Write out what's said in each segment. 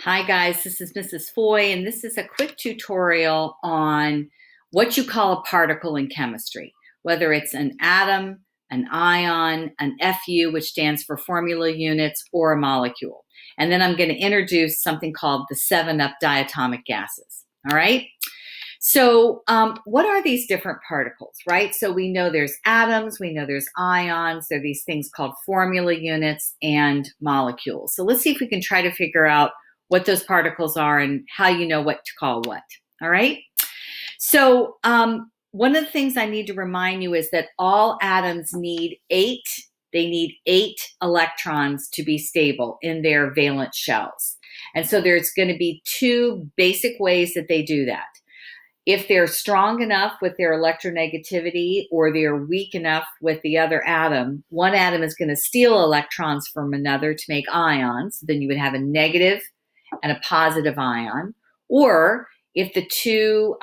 Hi guys, this is Mrs. Foy, and this is a quick tutorial on what you call a particle in chemistry, whether it's an atom, an ion, an FU, which stands for formula units, or a molecule. And then I'm going to introduce something called the 7-up diatomic gases. All right? So what are these different particles, right? So we know there's atoms, we know there's ions, there are these things called formula units and molecules. So let's see if we can try to figure out what those particles are and how you know what to call what, all right? So one of the things I need to remind you is that all atoms need they need 8 electrons to be stable in their valence shells. And so there's going to be 2 basic ways that they do that. If they're strong enough with their electronegativity or they're weak enough with the other atom, one atom is going to steal electrons from another to make ions. Then you would have a negative and a positive ion. Or if the 2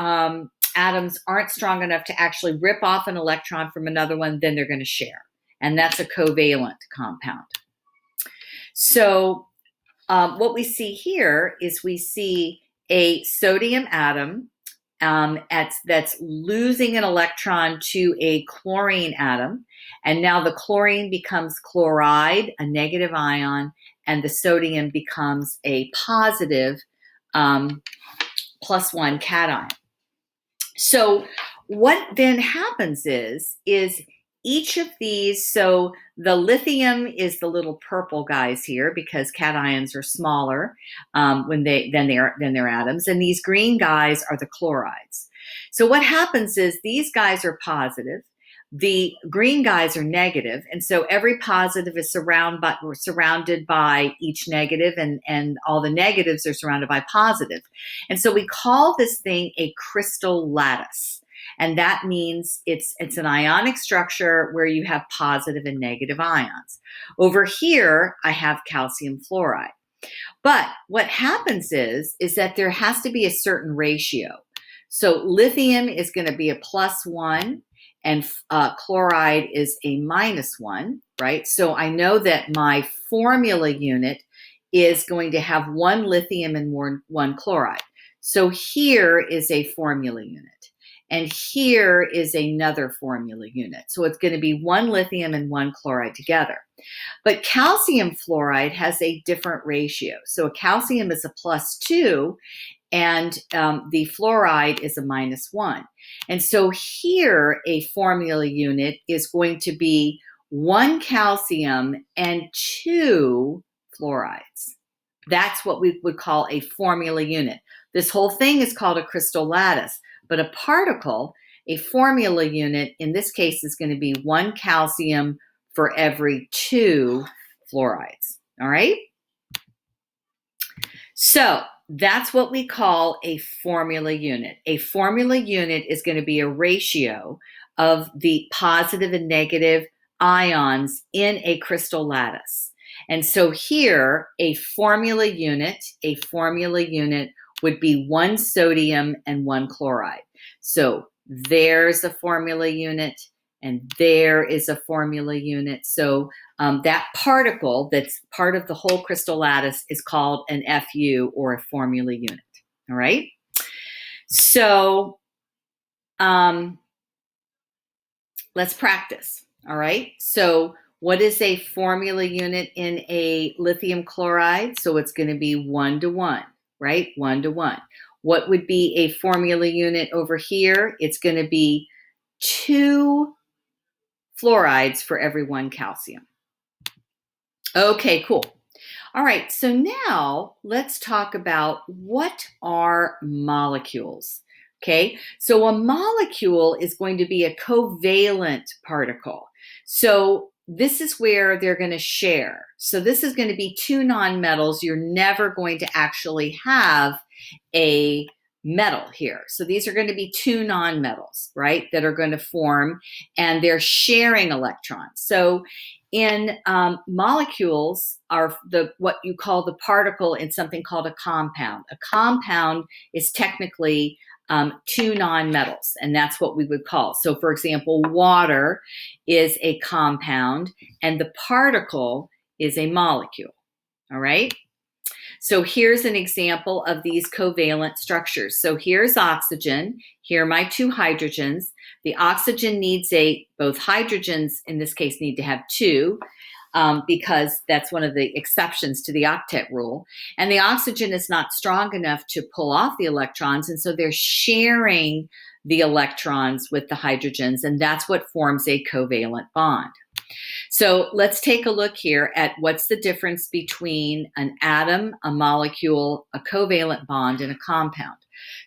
atoms aren't strong enough to actually rip off an electron from another one, then they're going to share. And that's a covalent compound. So what we see here is we see a sodium atom that's losing an electron to a chlorine atom. And now the chlorine becomes chloride, a negative ion, and the sodium becomes a positive +1 cation. So what then happens is each of these, so the lithium is the little purple guys here because cations are smaller than their atoms, and these green guys are the chlorides. So what happens is these guys are positive, the green guys are negative, and so every positive is surrounded by each negative, and all the negatives are surrounded by positive. And so we call this thing a crystal lattice. And that means it's an ionic structure where you have positive and negative ions. Over here, I have calcium fluoride. But what happens is that there has to be a certain ratio. So lithium is going to be a +1 and chloride is a -1, right? So I know that my formula unit is going to have 1 lithium and 1 chloride. So here is a formula unit. And here is another formula unit. So it's going to be 1 lithium and 1 chloride together. But calcium fluoride has a different ratio. So a calcium is a +2 and the fluoride is a -1. And so here a formula unit is going to be 1 calcium and 2 fluorides. That's what we would call a formula unit. This whole thing is called a crystal lattice. But a particle, a formula unit, in this case is going to be 1 calcium for every 2 fluorides. All right? So that's what we call a formula unit. A formula unit is going to be a ratio of the positive and negative ions in a crystal lattice. And so here, a formula unit would be 1 sodium and 1 chloride. So there's a formula unit, and there is a formula unit. So that particle that's part of the whole crystal lattice is called an FU, or a formula unit. All right? So let's practice. All right? So what is a formula unit in a lithium chloride? So it's going to be 1 to 1. Right? 1 to 1. What would be a formula unit over here? It's going to be 2 fluorides for every 1 calcium. Okay, cool. All right, so now let's talk about what are molecules. Okay, so a molecule is going to be a covalent particle. So this is where they're going to share. So this is going to be 2 nonmetals. You're never going to actually have a metal here. So these are going to be 2 nonmetals, right, that are going to form, and they're sharing electrons. So in molecules are what you call the particle in something called a compound. A compound is technically 2 nonmetals, and that's what we would call. So for example, water is a compound and the particle is a molecule. All right. So here's an example of these covalent structures. So here's oxygen. Here are my two hydrogens. The oxygen needs both hydrogens in this case need to have two, because that's one of the exceptions to the octet rule. And the oxygen is not strong enough to pull off the electrons, and so they're sharing the electrons with the hydrogens, and that's what forms a covalent bond. So let's take a look here at what's the difference between an atom, a molecule, a covalent bond, and a compound.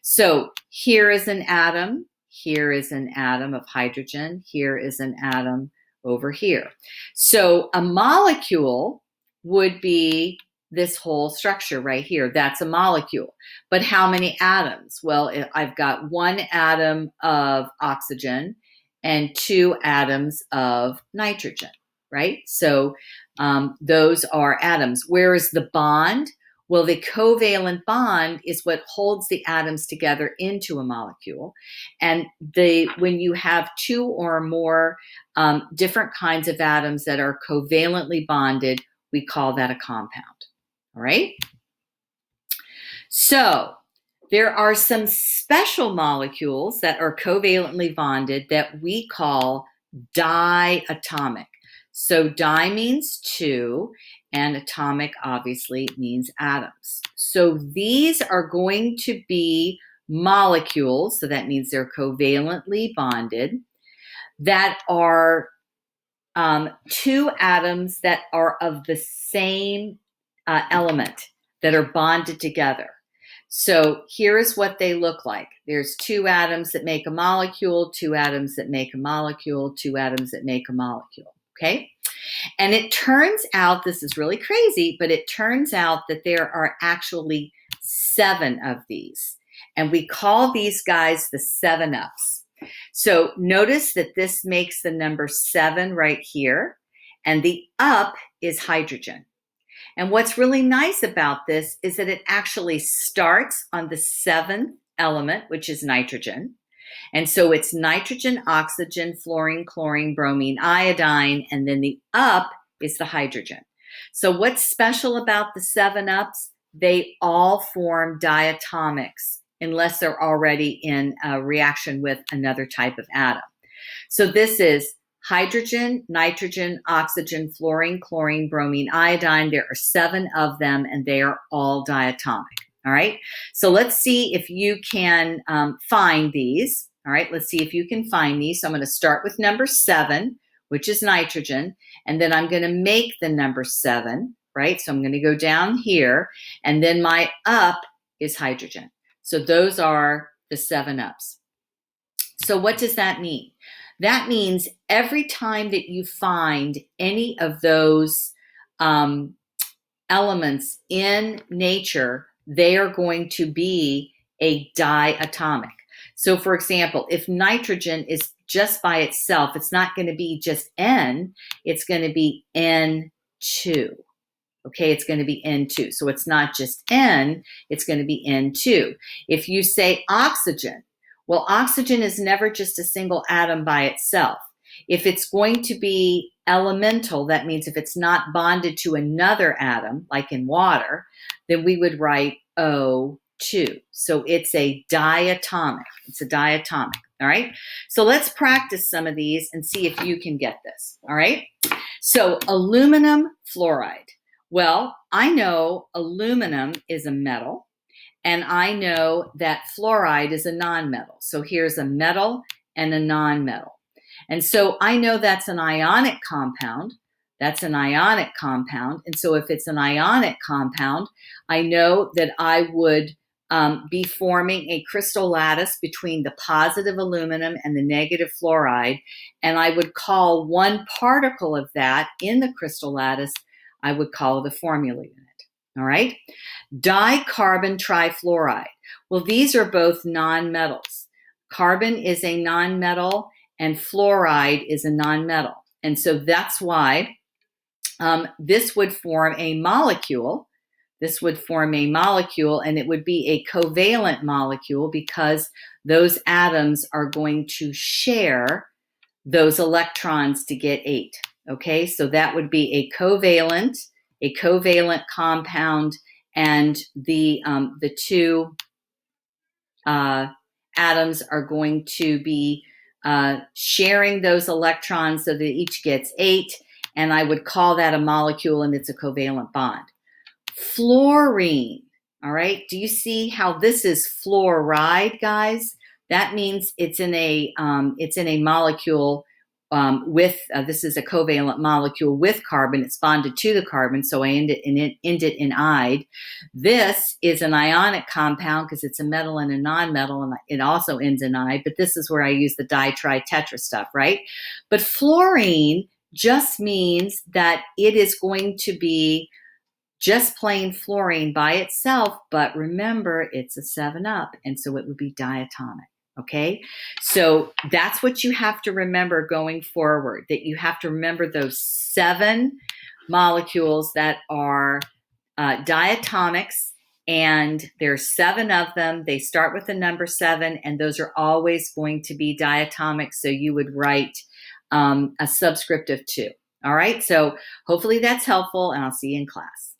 So here is an atom. Here is an atom of hydrogen. Here is an atom over here. So a molecule would be this whole structure right here. That's a molecule. But how many atoms? Well, I've got one atom of oxygen and two atoms of nitrogen, right? So those are atoms. Where is the bond? Well, the covalent bond is what holds the atoms together into a molecule. And when you have two or more different kinds of atoms that are covalently bonded, we call that a compound. All right? So there are some special molecules that are covalently bonded that we call diatomic. So di means two, and atomic obviously means atoms. So these are going to be molecules, so that means they're covalently bonded, that are two atoms that are of the same element that are bonded together. So here is what they look like. There's two atoms that make a molecule, two atoms that make a molecule, two atoms that make a molecule, okay? And it turns out, this is really crazy, but it turns out that there are actually 7 of these. And we call these guys the 7-ups. So notice that this makes the number 7 right here, and the up is hydrogen. And what's really nice about this is that it actually starts on the 7th element, which is nitrogen. And so it's nitrogen, oxygen, fluorine, chlorine, bromine, iodine, and then the up is the hydrogen. So what's special about the 7-ups? They all form diatomics unless they're already in a reaction with another type of atom. So this is hydrogen, nitrogen, oxygen, fluorine, chlorine, bromine, iodine. There are 7 of them, and they are all diatomic. All right, so let's see if you can find these. All right, let's see if you can find these. So I'm going to start with number 7, which is nitrogen, and then I'm going to make the number 7, right? So I'm going to go down here, and then my up is hydrogen. So those are the 7-ups. So what does that mean? That means every time that you find any of those elements in nature, they are going to be a diatomic. So for example, if nitrogen is just by itself, it's not going to be just N, it's going to be N2. Okay, it's going to be N2. So it's not just N, it's going to be N2. If you say oxygen, well, oxygen is never just a single atom by itself. If it's going to be elemental, that means if it's not bonded to another atom, like in water, then we would write O2. So it's a diatomic. It's a diatomic. All right. So let's practice some of these and see if you can get this. All right. So aluminum fluoride. Well, I know aluminum is a metal, and I know that fluoride is a nonmetal. So here's a metal and a nonmetal. And so I know that's an ionic compound. That's an ionic compound. And so if it's an ionic compound, I know that I would be forming a crystal lattice between the positive aluminum and the negative fluoride. And I would call one particle of that in the crystal lattice, I would call the formula unit. All right. Dicarbon trifluoride. Well, these are both nonmetals. Carbon is a nonmetal and fluoride is a nonmetal. And so that's why this would form a molecule. This would form a molecule, and it would be a covalent molecule because those atoms are going to share those electrons to get 8. Okay, so that would be a covalent compound, and the two atoms are going to be sharing those electrons so that each gets 8, and I would call that a molecule, and it's a covalent bond. Fluorine, all right, do you see how this is fluoride, guys? That means it's in a molecule with this is a covalent molecule with carbon. It's bonded to the carbon, so I end it in ide. This is an ionic compound because it's a metal and a non-metal, and it also ends in ide. But this is where I use the di-tri-tetra stuff, right? But fluorine just means that it is going to be just plain fluorine by itself, but remember, it's a 7-up, and so it would be diatomic. Okay, so that's what you have to remember going forward, that you have to remember those 7 molecules that are diatomics, and there's 7 of them. They start with the number 7, and those are always going to be diatomic, so you would write a subscript of 2. All right, so hopefully that's helpful, and I'll see you in class.